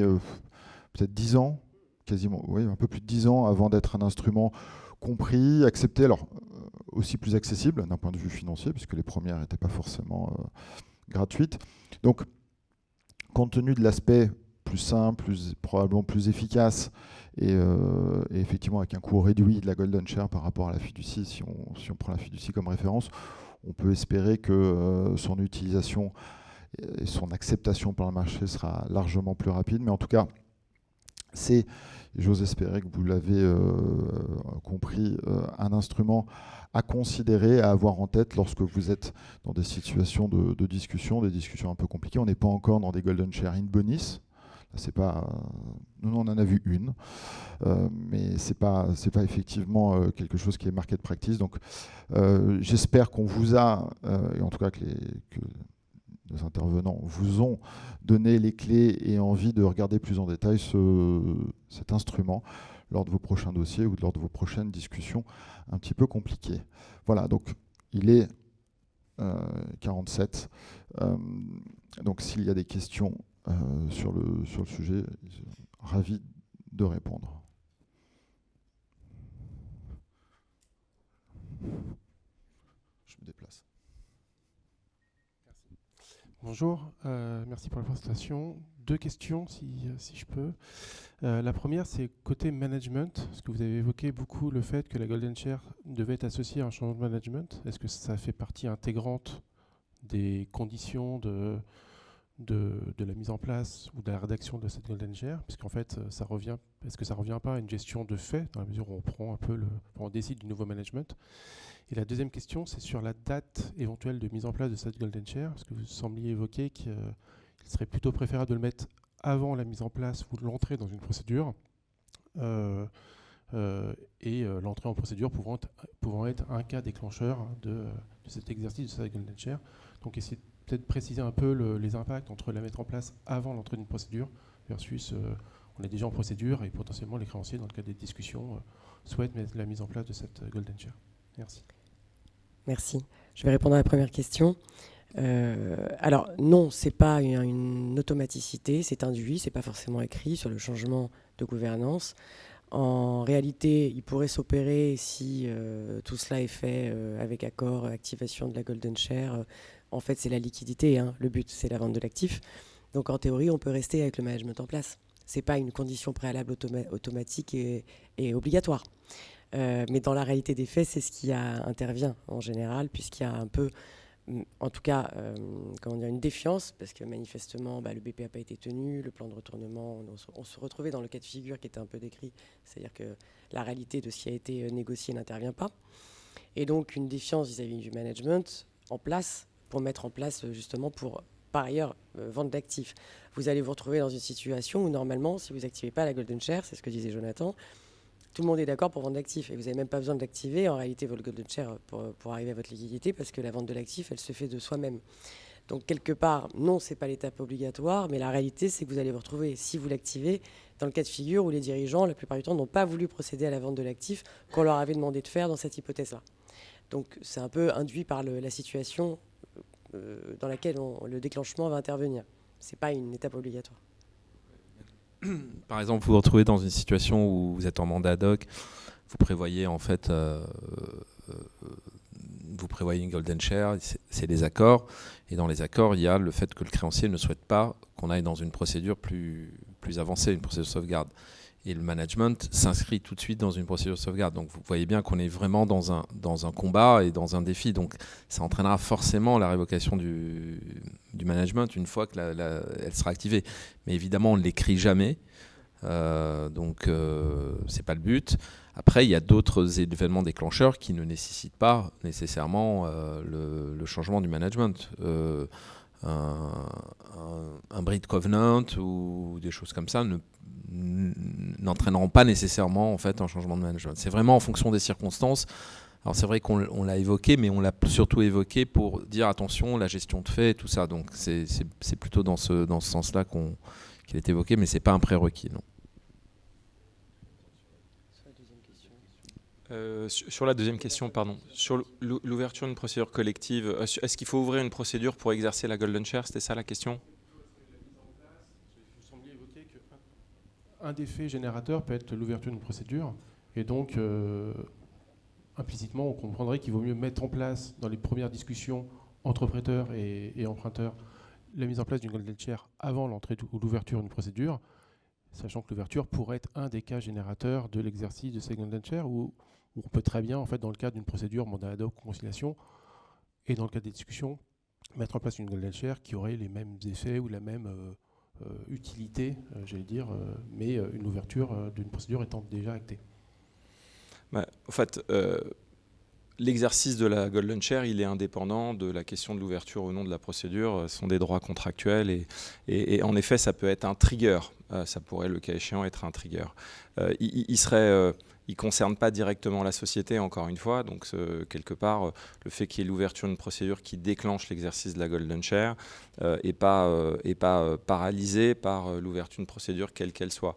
peut-être 10 ans, quasiment, oui, un peu plus de 10 ans avant d'être un instrument compris, accepté, alors aussi plus accessible d'un point de vue financier, puisque les premières n'étaient pas forcément gratuites. Donc, compte tenu de l'aspect plus simple, probablement plus efficace, et effectivement avec un coût réduit de la golden share par rapport à la fiducie, si on prend la fiducie comme référence, on peut espérer que son utilisation et son acceptation par le marché sera largement plus rapide. Mais en tout cas, j'ose espérer que vous l'avez compris, un instrument à considérer, à avoir en tête lorsque vous êtes dans des situations de discussion, des discussions un peu compliquées. On n'est pas encore dans des golden share in bonis. Nous, on en a vu une, mais c'est pas effectivement quelque chose qui est market practice. Donc, j'espère qu'on vous a, et en tout cas que nos intervenants vous ont donné les clés et envie de regarder plus en détail cet instrument lors de vos prochains dossiers ou lors de vos prochaines discussions un petit peu compliquées. Voilà, donc il est 47. Donc, s'il y a des questions sur le sujet, ravi de répondre. Je me déplace. Merci. Bonjour, merci pour la présentation. 2 questions, si je peux. La première, c'est côté management, parce que vous avez évoqué beaucoup le fait que la golden share devait être associée à un changement de management. Est-ce que ça fait partie intégrante des conditions de la mise en place ou de la rédaction de cette golden share, puisqu'en fait, est-ce que ça revient pas à une gestion de fait, dans la mesure où on prend un peu on décide du nouveau management? Et la deuxième question, c'est sur la date éventuelle de mise en place de cette golden share, parce que vous sembliez évoquer qu'il serait plutôt préférable de le mettre avant la mise en place ou l'entrée dans une procédure, et l'entrée en procédure pouvant être un cas déclencheur de cet exercice de cette golden share. Donc, essayez peut-être préciser un peu les impacts entre la mettre en place avant l'entrée d'une procédure versus on est déjà en procédure et potentiellement les créanciers, dans le cadre des discussions, souhaitent mettre la mise en place de cette golden share. Merci. Merci. Je vais répondre à la première question. Alors non, c'est pas une automaticité, c'est induit, c'est pas forcément écrit sur le changement de gouvernance. En réalité, il pourrait s'opérer si tout cela est fait avec accord, activation de la golden share. En fait, c'est la liquidité, hein. Le but, c'est la vente de l'actif. Donc, en théorie, on peut rester avec le management en place. Ce n'est pas une condition préalable automatique et obligatoire. Mais dans la réalité des faits, c'est ce qui intervient en général, puisqu'il y a un peu, en tout cas, une défiance, parce que manifestement, le BP n'a pas été tenu, le plan de retournement, on se retrouvait dans le cas de figure qui était un peu décrit, c'est-à-dire que la réalité de ce qui a été négocié n'intervient pas. et donc une défiance vis-à-vis du management en place, pour mettre en place justement pour, par ailleurs, vendre d'actifs. Vous allez vous retrouver dans une situation où normalement, si vous n'activez pas la Golden Share, c'est ce que disait Jonathan, tout le monde est d'accord pour vendre d'actifs et vous n'avez même pas besoin de l'activer en réalité votre Golden Share pour arriver à votre liquidité, parce que la vente de l'actif, elle se fait de soi-même. Donc quelque part, non, c'est pas l'étape obligatoire, mais la réalité, c'est que vous allez vous retrouver, si vous l'activez, dans le cas de figure où les dirigeants, la plupart du temps, n'ont pas voulu procéder à la vente de l'actif qu'on leur avait demandé de faire dans cette hypothèse-là. Donc c'est un peu induit par la situation dans laquelle le déclenchement va intervenir. C'est pas une étape obligatoire. Par exemple, vous vous retrouvez dans une situation où vous êtes en mandat ad hoc, vous prévoyez en fait, vous prévoyez une golden share, c'est des accords, et dans les accords, il y a le fait que le créancier ne souhaite pas qu'on aille dans une procédure plus avancée, une procédure de sauvegarde. Et le management s'inscrit tout de suite dans une procédure de sauvegarde. Donc vous voyez bien qu'on est vraiment dans un combat et dans un défi. Donc ça entraînera forcément la révocation du management une fois que elle sera activée. Mais évidemment, on ne l'écrit jamais. Donc c'est pas le but. Après, il y a d'autres événements déclencheurs qui ne nécessitent pas nécessairement le changement du management. Un breach covenant ou des choses comme ça n'entraîneront pas nécessairement en fait un changement de management. C'est vraiment en fonction des circonstances. Alors c'est vrai qu'on l'a évoqué, mais on l'a surtout évoqué pour dire attention, la gestion de fait, tout ça. Donc c'est plutôt dans ce sens-là qu'il est évoqué, mais c'est pas un prérequis, non. Sur la deuxième question, pardon, sur l'ouverture d'une procédure collective, est-ce qu'il faut ouvrir une procédure pour exercer la Golden Share? C'était ça la question? Vous sembliez évoquer qu'un des faits générateurs peut être l'ouverture d'une procédure, et donc implicitement on comprendrait qu'il vaut mieux mettre en place dans les premières discussions entre prêteurs et emprunteurs la mise en place d'une Golden Share avant l'entrée ou l'ouverture d'une procédure, sachant que l'ouverture pourrait être un des cas générateurs de l'exercice de ces Golden Share, où on peut très bien, en fait, dans le cadre d'une procédure mandat ad hoc ou conciliation, et dans le cadre des discussions, mettre en place une Golden Share qui aurait les mêmes effets ou la même utilité, j'allais dire, mais une ouverture d'une procédure étant déjà actée. En fait, l'exercice de la Golden Share, il est indépendant de la question de l'ouverture ou non de la procédure. Ce sont des droits contractuels et en effet, ça peut être un trigger. Ça pourrait, le cas échéant, être un trigger. Il ne concerne pas directement la société, encore une fois. Donc, quelque part, le fait qu'il y ait l'ouverture d'une procédure qui déclenche l'exercice de la Golden Share n'est pas paralysé par l'ouverture d'une procédure quelle qu'elle soit.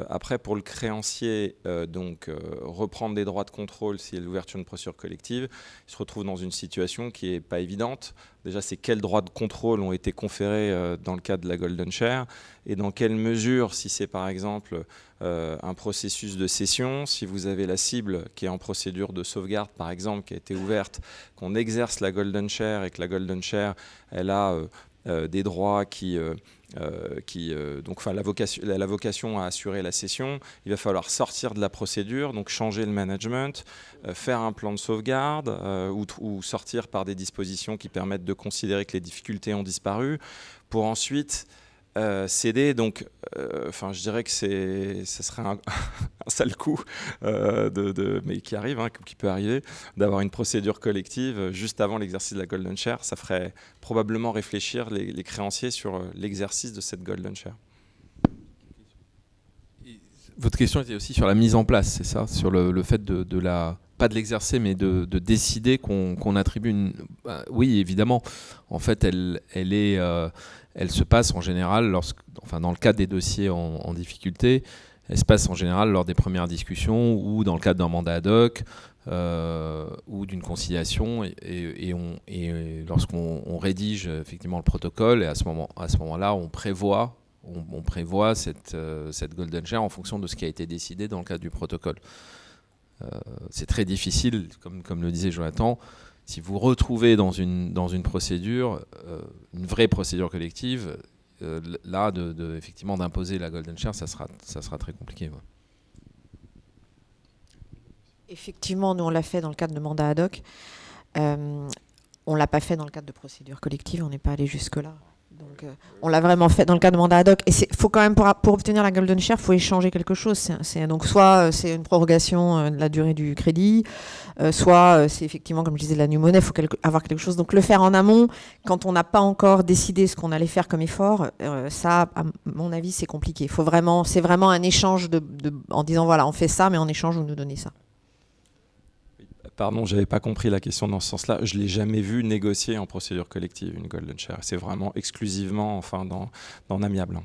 Après, pour le créancier, reprendre des droits de contrôle s'il y a l'ouverture d'une procédure collective, il se retrouve dans une situation qui n'est pas évidente. Déjà, c'est quels droits de contrôle ont été conférés dans le cadre de la Golden Share et dans quelle mesure, si c'est par exemple un processus de cession, si vous avez la cible qui est en procédure de sauvegarde, par exemple, qui a été ouverte, qu'on exerce la Golden Share et que la Golden Share, elle a des droits la vocation à assurer la cession, il va falloir sortir de la procédure, donc changer le management, faire un plan de sauvegarde ou sortir par des dispositions qui permettent de considérer que les difficultés ont disparu pour ensuite céder. Donc, je dirais que ce serait un sale coup, mais qui arrive, qui peut arriver, d'avoir une procédure collective juste avant l'exercice de la Golden Share. Ça ferait probablement réfléchir les créanciers sur l'exercice de cette Golden Share. Votre question était aussi sur la mise en place, c'est ça? Sur le fait pas de l'exercer, mais de décider qu'on attribue une... oui, évidemment. En fait, elle se passe en général, dans le cadre des dossiers en difficulté, elle se passe en général lors des premières discussions ou dans le cadre d'un mandat ad hoc ou d'une conciliation. Et lorsqu'on rédige effectivement le protocole, et à ce moment-là, on prévoit cette Golden Share en fonction de ce qui a été décidé dans le cadre du protocole. C'est très difficile, comme le disait Jonathan, si vous retrouvez dans une procédure, une vraie procédure collective, là, effectivement, d'imposer la Golden Share, ça sera très compliqué. Ouais. Effectivement, nous, on l'a fait dans le cadre de mandat ad hoc. On ne l'a pas fait dans le cadre de procédure collective, on n'est pas allé jusque-là. Donc, on l'a vraiment fait dans le cas de mandat ad hoc. Et faut quand même, pour obtenir la Golden Share, il faut échanger quelque chose. Donc, soit c'est une prorogation de la durée du crédit, soit c'est effectivement, comme je disais, de la new money, il faut avoir quelque chose. Donc, le faire en amont, quand on n'a pas encore décidé ce qu'on allait faire comme effort, ça, à mon avis, c'est compliqué. C'est vraiment un échange en disant, voilà, on fait ça, mais en échange, vous nous donnez ça. Pardon, je n'avais pas compris la question dans ce sens-là. Je ne l'ai jamais vu négocier en procédure collective une Golden Share. C'est vraiment exclusivement dans amiable.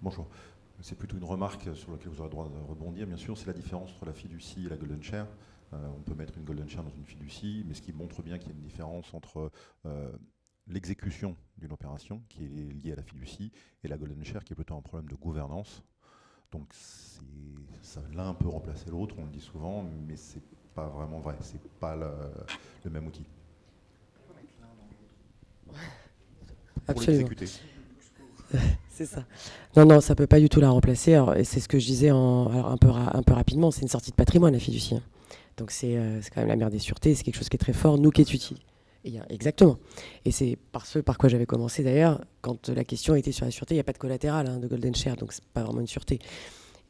Bonjour. C'est plutôt une remarque sur laquelle vous aurez le droit de rebondir. Bien sûr, c'est la différence entre la fiducie et la Golden Share. On peut mettre une Golden Share dans une fiducie, mais ce qui montre bien qu'il y a une différence entre l'exécution d'une opération qui est liée à la fiducie et la Golden Share qui est plutôt un problème de gouvernance. Donc l'un peut remplacer l'autre, on le dit souvent, mais c'est pas vraiment vrai, c'est pas le même outil. Pour l'exécuter. C'est ça. Non, ça peut pas du tout la remplacer. Alors, et c'est ce que je disais un peu rapidement, c'est une sortie de patrimoine la fiducie. Donc c'est quand même la mère des sûretés, c'est quelque chose qui est très fort, nous qui est utile. Exactement. Et c'est par quoi j'avais commencé d'ailleurs, quand la question était sur la sûreté, il n'y a pas de collatéral de Golden Share, donc c'est pas vraiment une sûreté.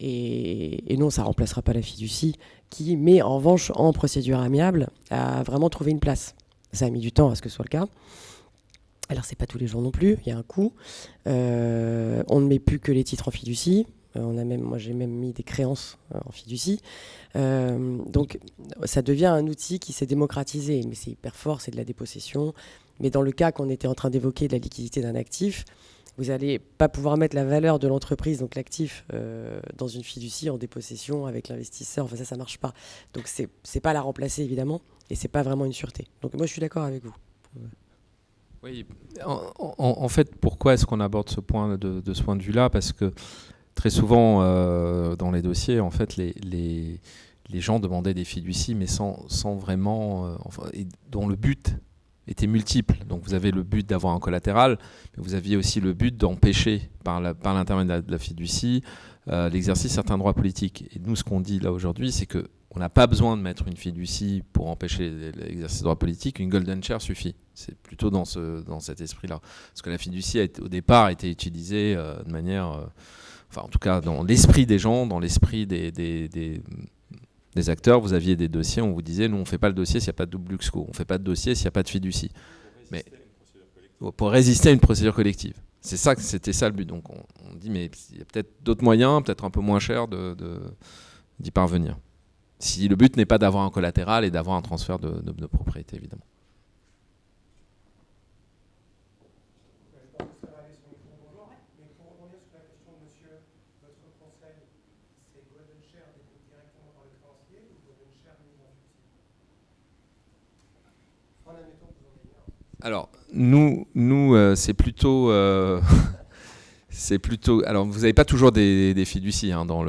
Et non, ça ne remplacera pas la fiducie, qui met en revanche en procédure amiable à vraiment trouver une place. Ça a mis du temps à ce que ce soit le cas. Alors c'est pas tous les jours non plus, il y a un coût. On ne met plus que les titres en fiducie. Moi j'ai même mis des créances en fiducie. Donc ça devient un outil qui s'est démocratisé, mais c'est hyper fort, c'est de la dépossession. Mais dans le cas qu'on était en train d'évoquer de la liquidité d'un actif, vous n'allez pas pouvoir mettre la valeur de l'entreprise, donc l'actif, dans une fiducie en dépossession avec l'investisseur. Enfin ça marche pas. Donc c'est pas la remplacer évidemment, et c'est pas vraiment une sûreté. Donc moi je suis d'accord avec vous. Oui, en fait, pourquoi est-ce qu'on aborde ce point de ce point de vue-là? Parce que très souvent, dans les dossiers, en fait, les gens demandaient des fiducies, mais sans vraiment, dont le but était multiple. Donc, vous avez le but d'avoir un collatéral, mais vous aviez aussi le but d'empêcher, par l'intermédiaire de la fiducie, l'exercice de certains droits politiques. Et nous, ce qu'on dit là aujourd'hui, c'est que on n'a pas besoin de mettre une fiducie pour empêcher l'exercice de droits politiques. Une Golden Share suffit. C'est plutôt dans cet esprit-là. Parce que la fiducie, au départ, a été utilisée de manière... enfin, en tout cas, dans l'esprit des gens, dans l'esprit des acteurs, vous aviez des dossiers, on vous disait, nous, on ne fait pas le dossier s'il n'y a pas de double luxco. On ne fait pas de dossier s'il n'y a pas de fiducie. Mais pour résister à une procédure collective. C'était ça le but. Donc, on dit, mais il y a peut-être d'autres moyens, peut-être un peu moins chers d'y parvenir. Si le but n'est pas d'avoir un collatéral et d'avoir un transfert de propriété, évidemment. Alors, nous c'est plutôt... c'est plutôt. Alors, vous n'avez pas toujours des fiducies dans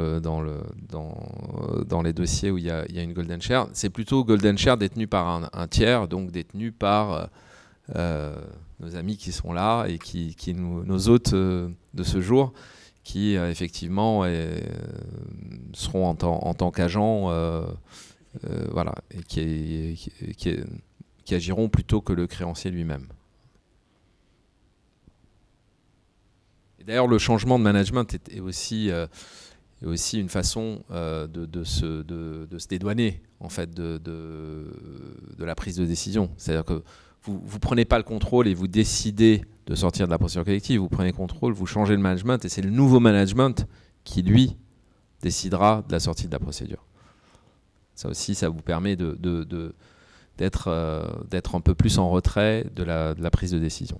les dossiers où il y a une Golden Share. C'est plutôt Golden Share détenue par un tiers, donc détenue par nos amis qui sont là et nos hôtes de ce jour, qui effectivement seront en tant qu'agents, voilà, et qui agiront plutôt que le créancier lui-même. Et d'ailleurs, le changement de management est aussi une façon de se dédouaner en fait, de la prise de décision. C'est-à-dire que vous ne prenez pas le contrôle et vous décidez de sortir de la procédure collective. Vous prenez le contrôle, vous changez le management et c'est le nouveau management qui, lui, décidera de la sortie de la procédure. Ça aussi, ça vous permet d'être un peu plus en retrait de la prise de décision.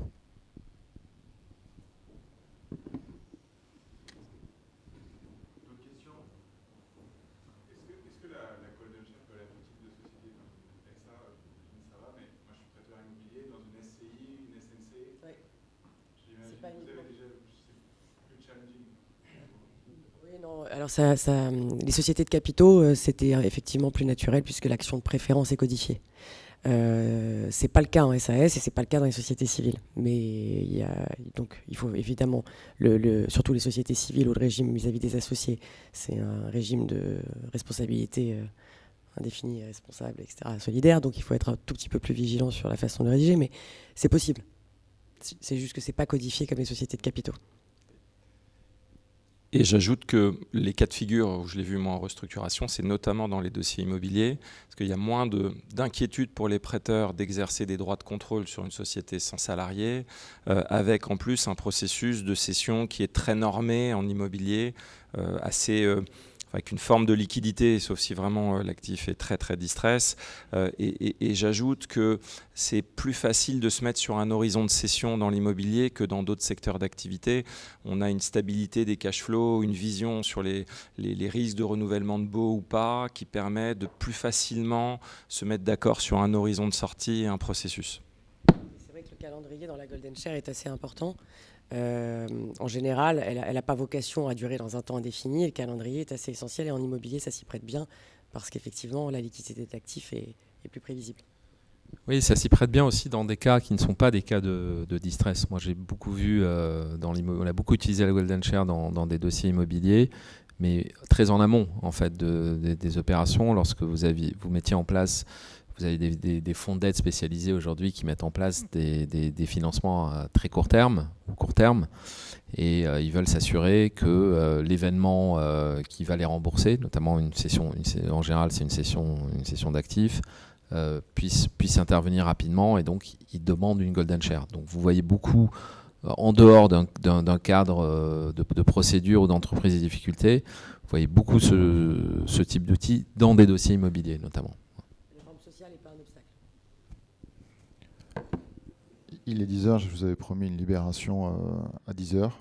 Alors les sociétés de capitaux, c'était effectivement plus naturel puisque l'action de préférence est codifiée. C'est pas le cas en SAS et c'est pas le cas dans les sociétés civiles. Mais donc il faut évidemment, surtout les sociétés civiles ou le régime vis-à-vis des associés, c'est un régime de responsabilité indéfinie, responsable, etc., solidaire. Donc il faut être un tout petit peu plus vigilant sur la façon de rédiger, mais c'est possible. C'est juste que c'est pas codifié comme les sociétés de capitaux. Et j'ajoute que les cas de figure où je l'ai vu moi en restructuration, c'est notamment dans les dossiers immobiliers, parce qu'il y a moins d'inquiétude pour les prêteurs d'exercer des droits de contrôle sur une société sans salariés, avec en plus un processus de cession qui est très normé en immobilier, avec une forme de liquidité, sauf si vraiment l'actif est très très distress. Et j'ajoute que c'est plus facile de se mettre sur un horizon de cession dans l'immobilier que dans d'autres secteurs d'activité. On a une stabilité des cash flows, une vision sur les risques de renouvellement de baux ou pas, qui permet de plus facilement se mettre d'accord sur un horizon de sortie et un processus. C'est vrai que le calendrier dans la Golden Share est assez important. En général, elle n'a pas vocation à durer dans un temps indéfini. Le calendrier est assez essentiel et en immobilier, ça s'y prête bien parce qu'effectivement, la liquidité de l'actif est plus prévisible. Oui, ça s'y prête bien aussi dans des cas qui ne sont pas des cas de distress. Moi, j'ai beaucoup vu, on a beaucoup utilisé la Golden Share dans des dossiers immobiliers, mais très en amont en fait des opérations. Lorsque vous mettiez en place, vous avez des fonds d'aide spécialisés aujourd'hui qui mettent en place des financements à très court terme ou court terme, et ils veulent s'assurer que l'événement qui va les rembourser, notamment une cession, en général c'est une cession d'actifs, puisse intervenir rapidement, et donc ils demandent une Golden Share. Donc vous voyez beaucoup, en dehors d'un cadre de procédure ou d'entreprise et difficultés, vous voyez beaucoup ce type d'outils dans des dossiers immobiliers notamment. La forme sociale n'est pas un obstacle. Il est 10h, je vous avais promis une libération à 10h.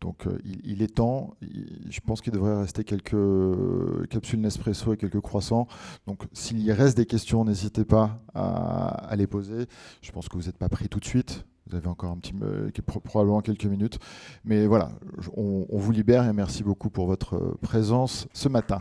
Donc il est temps, je pense qu'il devrait rester quelques capsules Nespresso et quelques croissants. Donc s'il y reste des questions, n'hésitez pas à les poser. Je pense que vous n'êtes pas pris tout de suite. Vous avez encore probablement quelques minutes. Mais voilà, on vous libère et merci beaucoup pour votre présence ce matin.